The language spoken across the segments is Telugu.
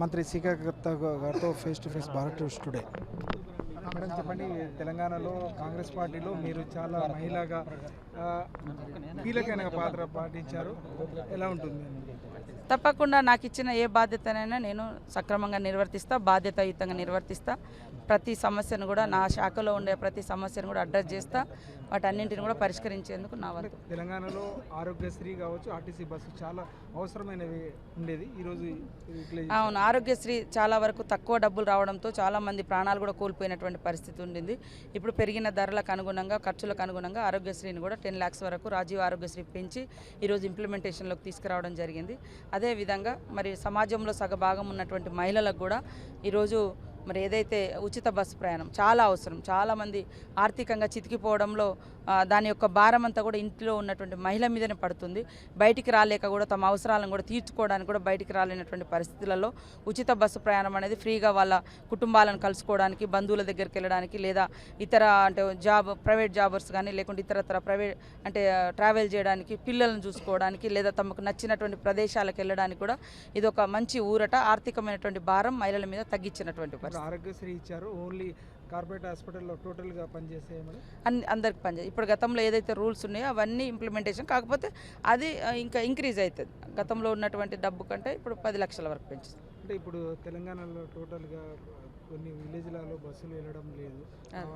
మంత్రి సీకర్ గారితో face to face Bharat news today. Madam చెప్పండి, తెలంగాణలో కాంగ్రెస్ పార్టీలో మీరు చాలా మహిళగా కీలకమైన పాత్ర పాటించారు, ఎలా ఉంటుంది? తప్పకుండా నాకు ఇచ్చిన ఏ బాధ్యతనైనా నేను సక్రమంగా నిర్వర్తిస్తా, బాధ్యతాయుతంగా నిర్వర్తిస్తా. ప్రతి సమస్యను కూడా నా శాఖలో ఉండే ప్రతి సమస్యను కూడా అడ్రస్ చేస్తా, వాటన్నింటిని కూడా పరిష్కరించేందుకు నా వంతు. తెలంగాణలో ఆరోగ్యశ్రీ కావచ్చు, ఆర్టీసీ బస్సు చాలా అవసరమైనవి ఉండేది. ఈరోజు అవును, ఆరోగ్యశ్రీ చాలా వరకు తక్కువ డబ్బులు రావడంతో చాలామంది ప్రాణాలు కూడా కోల్పోయినటువంటి పరిస్థితి ఉండింది. ఇప్పుడు పెరిగిన ధరలకు అనుగుణంగా, ఖర్చులకు అనుగుణంగా ఆరోగ్యశ్రీని కూడా 10 lakhs వరకు రాజీవ్ ఆరోగ్యశ్రీ పెంచి ఈరోజు ఇంప్లిమెంటేషన్లోకి తీసుకురావడం జరిగింది. అదేవిధంగా మరి సమాజంలో సగభాగం ఉన్నటువంటి మహిళలకు కూడా ఈరోజు మరి ఏదైతే ఉచిత బస్సు ప్రయాణం చాలా అవసరం, చాలామంది ఆర్థికంగా చితికిపోవడంలో దాని యొక్క భారం అంతా కూడా ఇంట్లో ఉన్నటువంటి మహిళ మీదనే పడుతుంది. బయటికి రాలేక కూడా తమ అవసరాలను కూడా తీర్చుకోవడానికి కూడా బయటికి రాలేనటువంటి పరిస్థితులలో ఉచిత బస్సు ప్రయాణం అనేది ఫ్రీగా వాళ్ళ కుటుంబాలను కలుసుకోవడానికి, బంధువుల దగ్గరికి వెళ్ళడానికి, లేదా ఇతర అంటే ప్రైవేట్ జాబర్స్ కానీ లేకుంటే ఇతరత్ర ప్రైవేట్ అంటే ట్రావెల్ చేయడానికి, పిల్లలను చూసుకోవడానికి, లేదా తమకు నచ్చినటువంటి ప్రదేశాలకు వెళ్ళడానికి కూడా ఇది ఒక మంచి ఊరట. ఆర్థికమైనటువంటి భారం మహిళల మీద తగ్గించినటువంటి పరిస్థితి. ఆరోగ్యశ్రీ ఇచ్చారు, ఓన్లీ కార్పొరేట్ హాస్పిటల్లో టోటల్గా పనిచేసే అందరికి పనిచేయాలి. ఇప్పుడు గతంలో ఏదైతే రూల్స్ ఉన్నాయో అవన్నీ ఇంప్లిమెంటేషన్, కాకపోతే అది ఇంకా ఇంక్రీజ్ అవుతుంది. గతంలో ఉన్నటువంటి డబ్బు కంటే ఇప్పుడు 10 లక్షల వరకు పెంచుతుంది. అంటే ఇప్పుడు తెలంగాణలో టోటల్గా కొన్ని విలేజ్లలో బస్సులు వెళ్ళడం లేదు,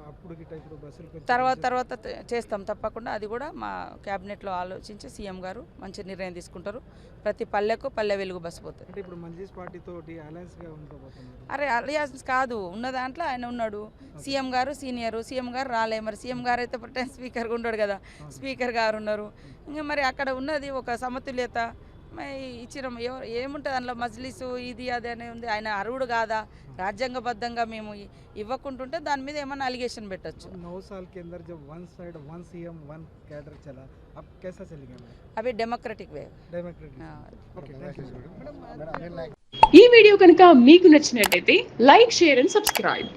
అప్పుడు ఇప్పుడు బస్సులు తర్వాత చేస్తాం తప్పకుండా. అది కూడా మా క్యాబినెట్లో ఆలోచించి సీఎం గారు మంచి నిర్ణయం తీసుకుంటారు. ప్రతి పల్లెకు పల్లె వెలుగు బస్సు పోతుంది. అంటే ఇప్పుడు మంజీస్ పార్టీతో అలయన్స్గా ఉండబోతున్నారు. అరే అలియాన్స్ కాదు, ఉన్న దాంట్లో ఆయన ఉన్నాడు. సీఎం గారు సీనియరు, సీఎం గారు రాలే. మరి సీఎం గారు అయితే ప్రొటెం స్పీకర్గా ఉన్నాడు కదా, స్పీకర్ గారు ఉన్నారు. ఇంకా మరి అక్కడ ఉన్నది ఒక సమతుల్యత ఇచ్చిన ఏముంటుంది అందులో, మజ్లిసు ఇది అది అనే ఉంది. ఆయన అర్హుడు కాదా, రాజ్యాంగబద్ధంగా మేము ఇవ్వకుంటుంటే దాని మీద ఏమన్నా అలిగేషన్ పెట్టచ్చు. 9 साल के अंदर जब one side one CM one cadre चला, अब कैसा चलेगा? అవి డెమోక్రటిక్ వే. ఓకే, ఈ వీడియో కనుక మీకు నచ్చినట్లయితే లైక్, షేర్ అండ్ సబ్స్క్రైబ్.